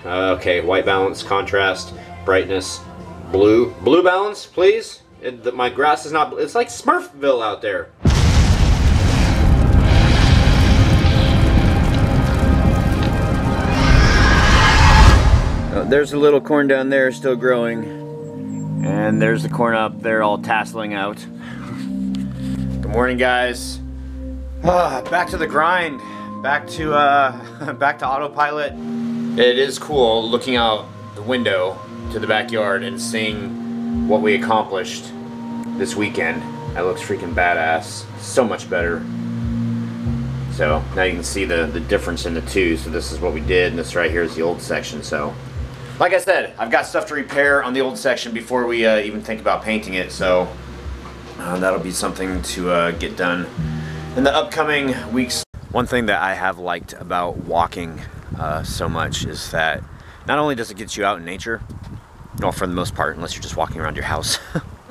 Okay, white balance, contrast, brightness, blue. Blue balance, please. My grass is not, it's like Smurfville out there. There's a little corn down there still growing. And there's the corn up there all tasseling out. Good morning, guys. Back to the grind. Back to autopilot. It is cool looking out the window to the backyard and seeing what we accomplished this weekend. That looks freaking badass. So much better. So now you can see the difference in the two. So this is what we did, and this right here is the old section. So like I said, I've got stuff to repair on the old section before we even think about painting it. So that'll be something to get done in the upcoming weeks. One thing that I have liked about walking so much is that not only does it get you out in nature, well, for the most part, unless you're just walking around your house,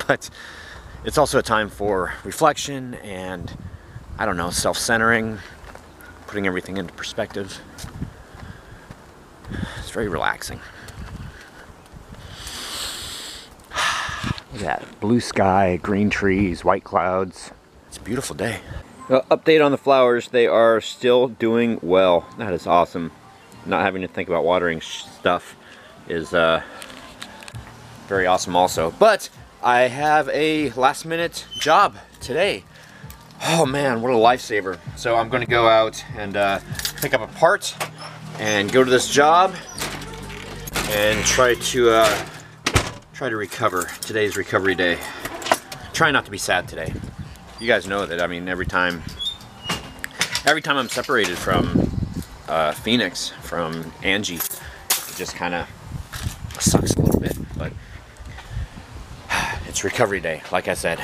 but it's also a time for reflection and, I don't know, self-centering, putting everything into perspective. It's very relaxing. Look at that, blue sky, green trees, white clouds. It's a beautiful day. Update on the flowers, they are still doing well. That is awesome. Not having to think about watering stuff is very awesome also. But I have a last minute job today. Oh man, what a lifesaver. So I'm gonna go out and pick up a part and go to this job and try to recover. Today's recovery day. Try not to be sad today. You guys know that, I mean, every time I'm separated from Phoenix, from Angie, it just kind of sucks a little bit, but it's recovery day, like I said.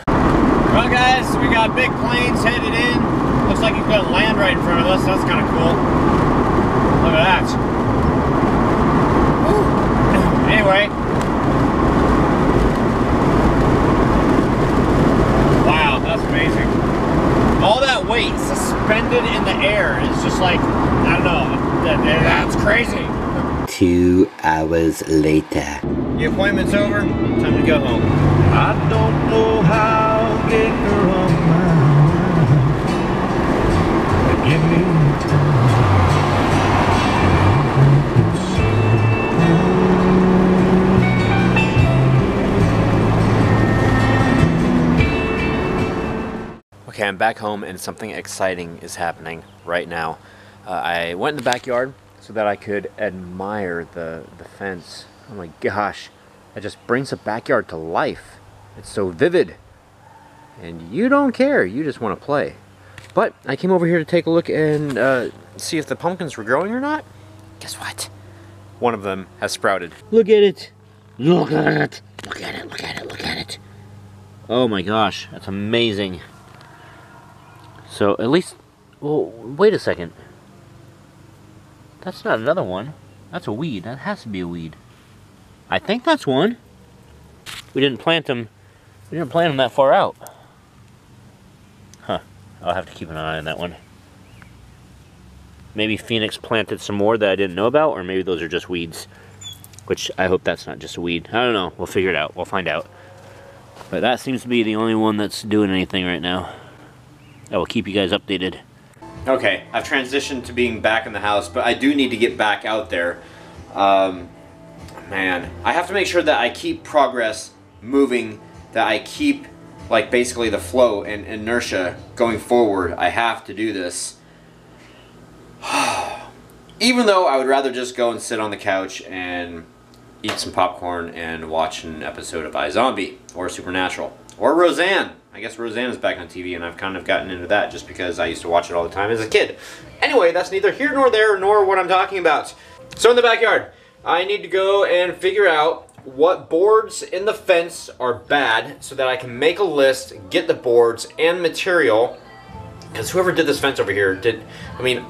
Well guys, we got big planes headed in. Looks like he's gonna land right in front of us. That's kind of cool. Look at that. Woo. Anyway. Wow, that's amazing. All that weight suspended in the air is just like, I don't know, that's crazy. 2 hours later. The appointment's over, time to go home. I don't know how getting her on my mind. Give me Okay, I'm back home and something exciting is happening right now. I went in the backyard so that I could admire the fence. Oh my gosh, that just brings the backyard to life. It's so vivid. And you don't care, you just want to play. But I came over here to take a look and see if the pumpkins were growing or not. Guess what? One of them has sprouted. Look at it. Look at it. Look at it, look at it, look at it. Oh my gosh, that's amazing. So at least, well, wait a second. That's not another one. That's a weed. That has to be a weed. I think that's one. We didn't plant them. We didn't plant them that far out. Huh. I'll have to keep an eye on that one. Maybe Phoenix planted some more that I didn't know about, or maybe those are just weeds. Which I hope that's not just a weed. I don't know. We'll figure it out. We'll find out. But that seems to be the only one that's doing anything right now. I will keep you guys updated. Okay, I've transitioned to being back in the house, but I do need to get back out there. Man, I have to make sure that I keep progress moving, that I keep, like, basically the flow and inertia going forward. I have to do this. Even though I would rather just go and sit on the couch and eat some popcorn and watch an episode of iZombie or Supernatural or Roseanne. I guess Roseanne is back on TV, and I've kind of gotten into that just because I used to watch it all the time as a kid. Anyway, that's neither here nor there, nor what I'm talking about. So in the backyard, I need to go and figure out what boards in the fence are bad so that I can make a list, get the boards and material. Because whoever did this fence over here did, I mean,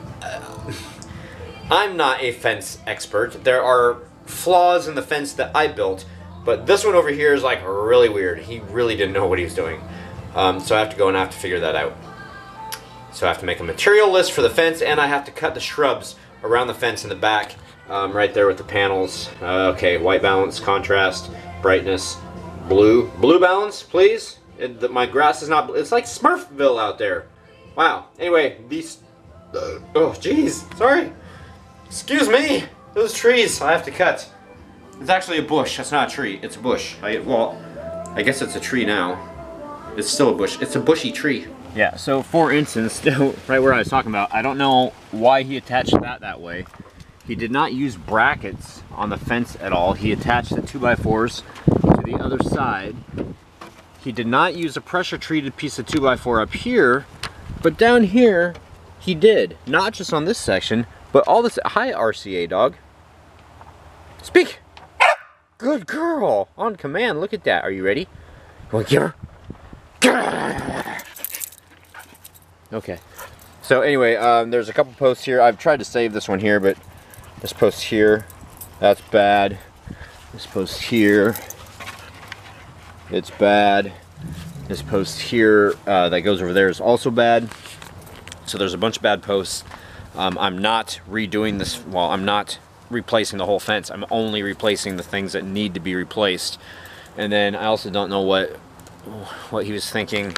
I'm not a fence expert. There are flaws in the fence that I built, but this one over here is like really weird. He really didn't know what he was doing. So I have to go and I have to figure that out. So I have to make a material list for the fence, and I have to cut the shrubs around the fence in the back right there with the panels. Okay, white balance, contrast, brightness, blue balance, please. My grass is not, it's like Smurfville out there. Wow. Anyway, these, oh jeez, sorry. Excuse me, those trees I have to cut. It's actually a bush, that's not a tree, it's a bush. Well, I guess it's a tree now. It's still a bush, it's a bushy tree. Yeah, so for instance, right where I was talking about, I don't know why he attached that way. He did not use brackets on the fence at all. He attached the 2x4s to the other side. He did not use a pressure treated piece of 2x4 up here, but down here he did. Not just on this section, but all this. Hi, RCA dog. Speak. Good girl. On command. Look at that. Are you ready? You want to give her? Okay. So anyway, there's a couple posts here. I've tried to save this one here, but this post here, that's bad. This post here, it's bad. This post here that goes over there is also bad. So there's a bunch of bad posts. I'm not redoing this, well, I'm not replacing the whole fence. I'm only replacing the things that need to be replaced. And then I also don't know what he was thinking.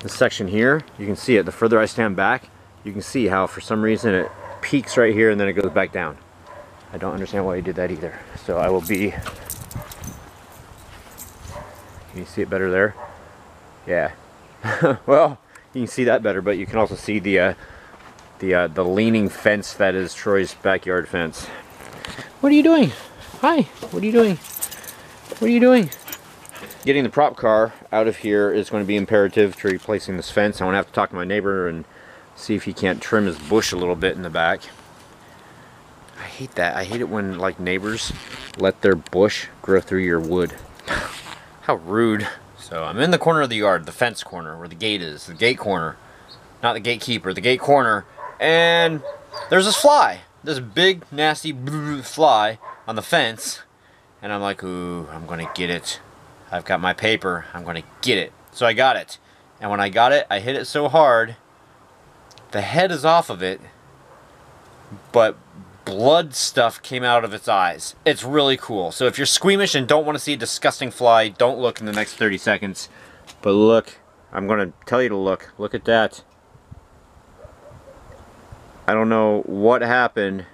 This section here, you can see it. The further I stand back, you can see how for some reason it peaks right here and then it goes back down. I don't understand why he did that either. So I will be, can you see it better there? Yeah. Well, you can see that better, but you can also see the leaning fence that is Troy's backyard fence. What are you doing? Hi, what are you doing? What are you doing? Getting the prop car out of here is going to be imperative to replacing this fence. I want to have to talk to my neighbor and see if he can't trim his bush a little bit in the back. I hate that. I hate it when like neighbors let their bush grow through your wood. How rude. So I'm in the corner of the yard, the fence corner where the gate is, the gate corner. Not the gatekeeper, the gate corner. And there's this fly, this big nasty fly on the fence. And I'm like, ooh, I'm going to get it. I've got my paper, I'm going to get it. So I got it. And when I got it, I hit it so hard, the head is off of it, but blood stuff came out of its eyes. It's really cool. So if you're squeamish and don't want to see a disgusting fly, don't look in the next 30 seconds. But look, I'm going to tell you to look. Look at that. I don't know what happened.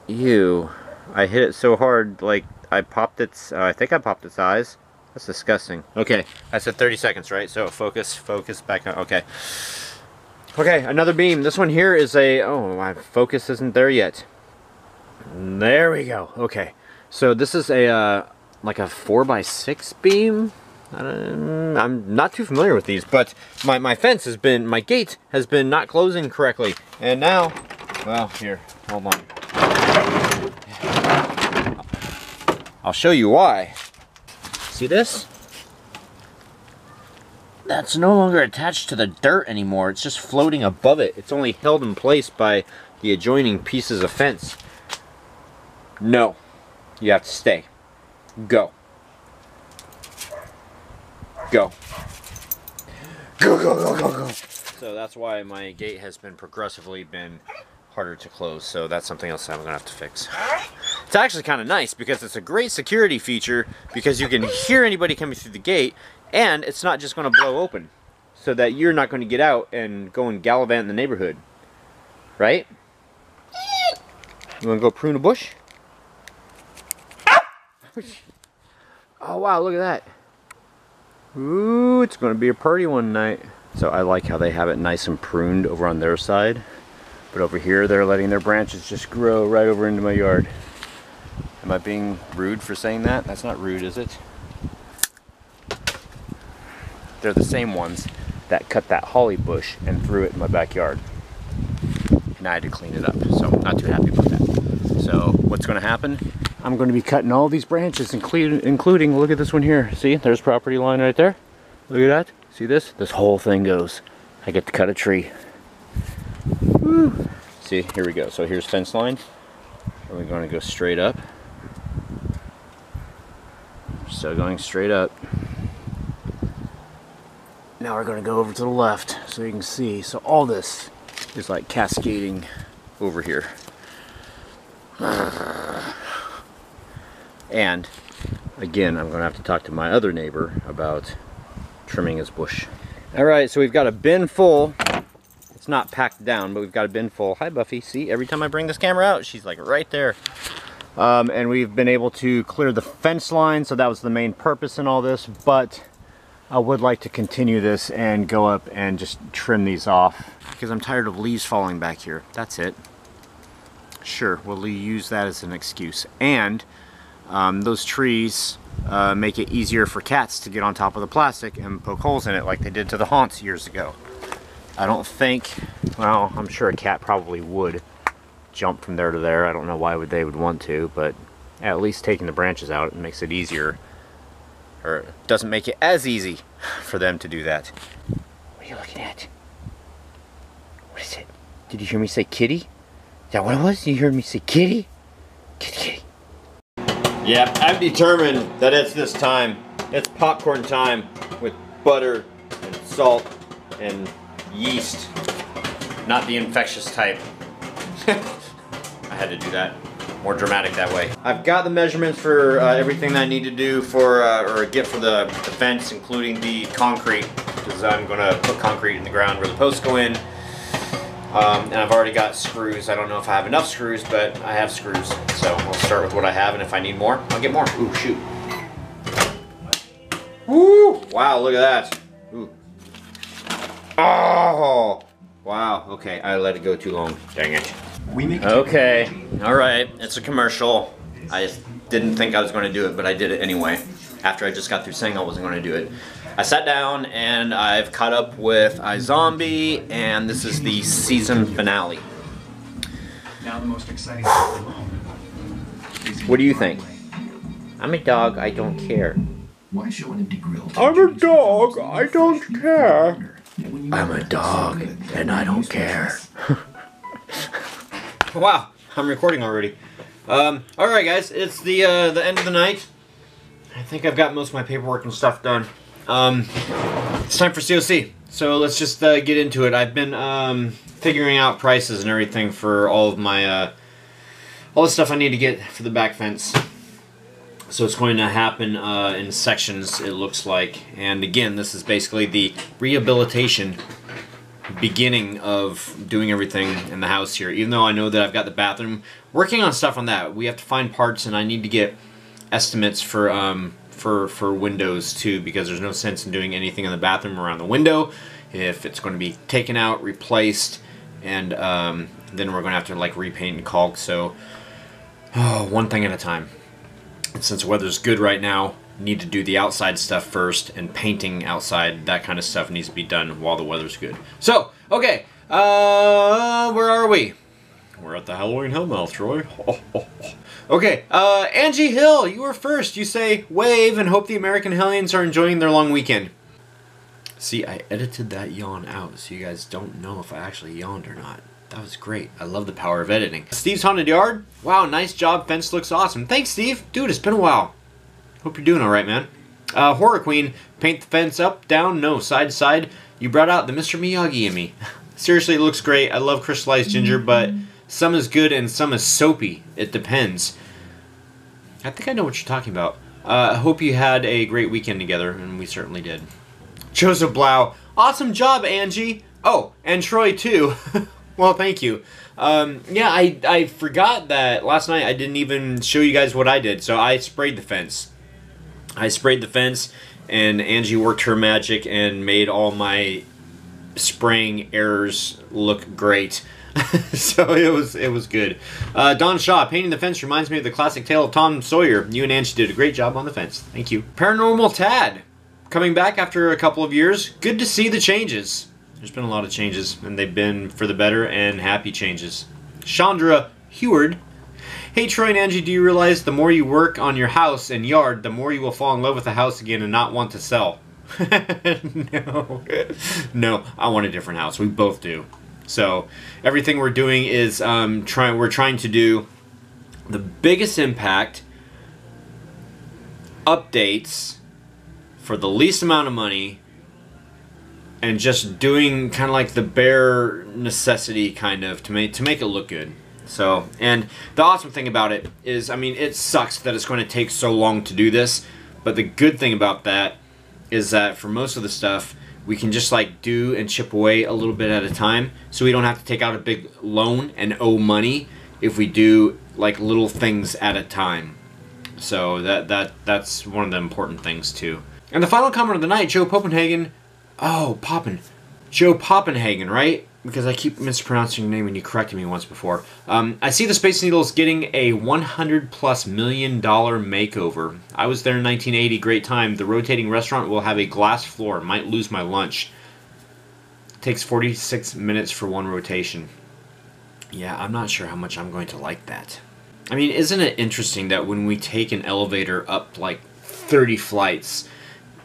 Ew. I hit it so hard, like, I popped its, I think I popped its eyes. That's disgusting. Okay, I said 30 seconds, right? So focus, back on, okay. Okay, another beam. This one here is a, oh, my focus isn't there yet. There we go, okay. So this is a, like a 4x6 beam. I'm not too familiar with these, but my fence has been, my gate has been not closing correctly. And now, well, here, hold on. I'll show you why. See this? That's no longer attached to the dirt anymore. It's just floating above it. It's only held in place by the adjoining pieces of fence. No. You have to stay. Go. Go. Go, go, go, go, go. So that's why my gate has been progressively harder to close. So that's something else I'm going to have to fix. It's actually kind of nice because it's a great security feature because you can hear anybody coming through the gate and it's not just going to blow open so that you're not going to get out and go and gallivant in the neighborhood. Right? You want to go prune a bush? Oh wow, look at that. Ooh, it's going to be a party one night. So I like how they have it nice and pruned over on their side. But over here they're letting their branches just grow right over into my yard. Am I being rude for saying that? That's not rude, is it? They're the same ones that cut that holly bush and threw it in my backyard. And I had to clean it up, so I'm not too happy about that. So what's going to happen? I'm going to be cutting all these branches, including, look at this one here. See, there's property line right there. Look at that. See this? This whole thing goes. I get to cut a tree. Woo. See, here we go. So here's fence line. And we're going to go straight up. So going straight up. Now we're going to go over to the left so you can see. So all this is like cascading over here. And again, I'm gonna have to talk to my other neighbor about trimming his bush. All right, so we've got a bin full. It's not packed down, but we've got a bin full. Hi, Buffy. See, every time I bring this camera out, she's like right there. And we've been able to clear the fence line, so that was the main purpose in all this, but I would like to continue this and go up and just trim these off because I'm tired of leaves falling back here. That's it. Sure, we'll use that as an excuse. And those trees make it easier for cats to get on top of the plastic and poke holes in it like they did to the haunts years ago. I don't think, well, I'm sure a cat probably would jump from there to there. I don't know why they would want to, but at least taking the branches out, it makes it easier. Or it doesn't make it as easy for them to do that. What are you looking at? What is it? Did you hear me say kitty? Is that what it was? You heard me say kitty? Kitty, kitty. Yeah, I've determined that it's this time. It's popcorn time with butter and salt and yeast. Not the infectious type. I had to do that. More dramatic that way. I've got the measurements for everything that I need to do for, or get for the fence, including the concrete, because I'm gonna put concrete in the ground where the posts go in. And I've already got screws. I don't know if I have enough screws, but I have screws. So I'll start with what I have, and if I need more, I'll get more. Ooh, shoot. Woo! Wow, look at that. Ooh. Oh! Wow, okay, I let it go too long. Dang it. Okay, alright, it's a commercial. I just didn't think I was going to do it, but I did it anyway. After I just got through saying I wasn't going to do it. I sat down and I've caught up with iZombie, and this is the season finale. Now the most exciting. What do you think? I'm a dog, I don't care. Why show an empty grill? I'm a dog, I don't care. I'm a dog, and I don't care. Wow, I'm recording already. Alright guys, it's the end of the night. I think I've got most of my paperwork and stuff done. It's time for COC. So let's just get into it. I've been figuring out prices and everything for all of my all the stuff I need to get for the back fence. So it's going to happen in sections, it looks like. And again, this is basically the rehabilitation beginning of doing everything in the house here. Even though I know that I've got the bathroom, working on stuff on that. We have to find parts, and I need to get estimates for windows too, because there's no sense in doing anything in the bathroom around the window if it's going to be taken out, replaced, and then we're going to have to like repaint and caulk. So one thing at a time. And since the weather's good right now, need to do the outside stuff first, and painting outside, that kind of stuff needs to be done while the weather's good. So, okay, where are we? We're at the HalloweenHellmouth, Troy. Okay, Angie Hill, you were first. You say, wave and hope the American Hellions are enjoying their long weekend. See, I edited that yawn out, so you guys don't know if I actually yawned or not. That was great. I love the power of editing. Steve's Haunted Yard. Wow, nice job. Fence looks awesome. Thanks, Steve. Dude, it's been a while. Hope you're doing alright, man. Horror Queen, paint the fence up, down, no, side to side. You brought out the Mr. Miyagi in me. Seriously, it looks great. I love crystallized ginger, but some is good and some is soapy. It depends. I think I know what you're talking about. I hope you had a great weekend together, and we certainly did. Joseph Blau, awesome job, Angie. Oh, and Troy, too. Well, thank you. Yeah, I forgot that last night I didn't even show you guys what I did. So I sprayed the fence. I sprayed the fence, and Angie worked her magic and made all my spraying errors look great. So it was good. Don Shaw, painting the fence reminds me of the classic tale of Tom Sawyer. You and Angie did a great job on the fence. Thank you. Paranormal Tad, coming back after a couple of years. Good to see the changes. There's been a lot of changes, and they've been for the better and happy changes. Chandra Heward. Hey Troy and Angie, do you realize the more you work on your house and yard, the more you will fall in love with the house again and not want to sell? No. No, I want a different house. We both do. So everything we're doing is we're trying to do the biggest impact updates for the least amount of money, and just doing kind of like the bare necessity kind of to make it look good. So, and the awesome thing about it is, I mean, it sucks that it's going to take so long to do this, but the good thing about that is that for most of the stuff, we can just like do and chip away a little bit at a time, so we don't have to take out a big loan and owe money if we do like little things at a time. So that's one of the important things too. And the final comment of the night, Joe Poppenhagen. Oh, Joe Poppenhagen, right? Because I keep mispronouncing your name when you corrected me once before. I see the Space Needle is getting a $100+ million makeover. I was there in 1980, great time. The rotating restaurant will have a glass floor. Might lose my lunch. Takes 46 minutes for one rotation. Yeah, I'm not sure how much I'm going to like that. I mean, isn't it interesting that when we take an elevator up like 30 flights,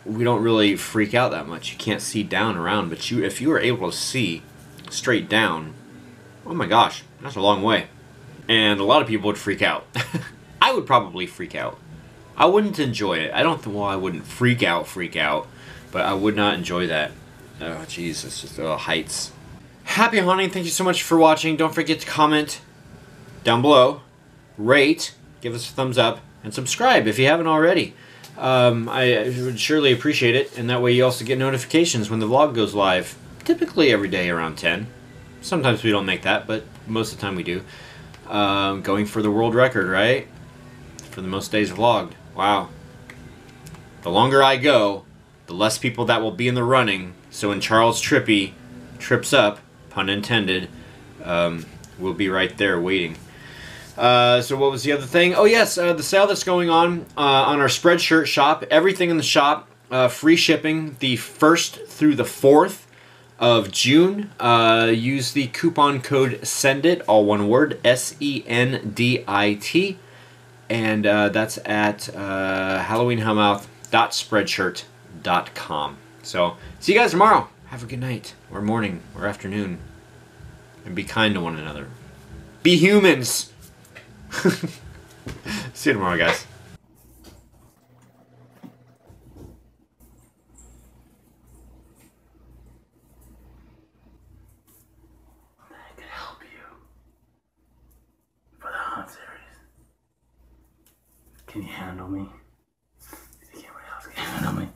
we don't really freak out that much. You can't see down around, but if you were able to see straight down, oh my gosh, that's a long way. And a lot of people would freak out. I would probably freak out. I wouldn't enjoy it. Well, I wouldn't freak out, but I would not enjoy that. Oh jeez, it's just heights. Happy haunting, thank you so much for watching. Don't forget to comment down below, rate, give us a thumbs up, and subscribe if you haven't already. I would surely appreciate it, and that way you also get notifications when the vlog goes live. Typically every day around 10. Sometimes we don't make that, but most of the time we do. Going for the world record, right? For the most days vlogged. Wow. The longer I go, the less people that will be in the running. So when Charles Trippy trips up, pun intended, we'll be right there waiting. So what was the other thing? Oh yes, the sale that's going on our Spreadshirt shop. Everything in the shop, free shipping the 1st through the 4th of June. Use the coupon code SENDIT, all one word, SENDIT, and that's at HalloweenHellmouth.spreadshirt.com. So see you guys tomorrow. Have a good night, or morning, or afternoon, and be kind to one another. Be humans. See you tomorrow, guys. I can help you for the haunt series. Can you handle me? Anybody else can handle me?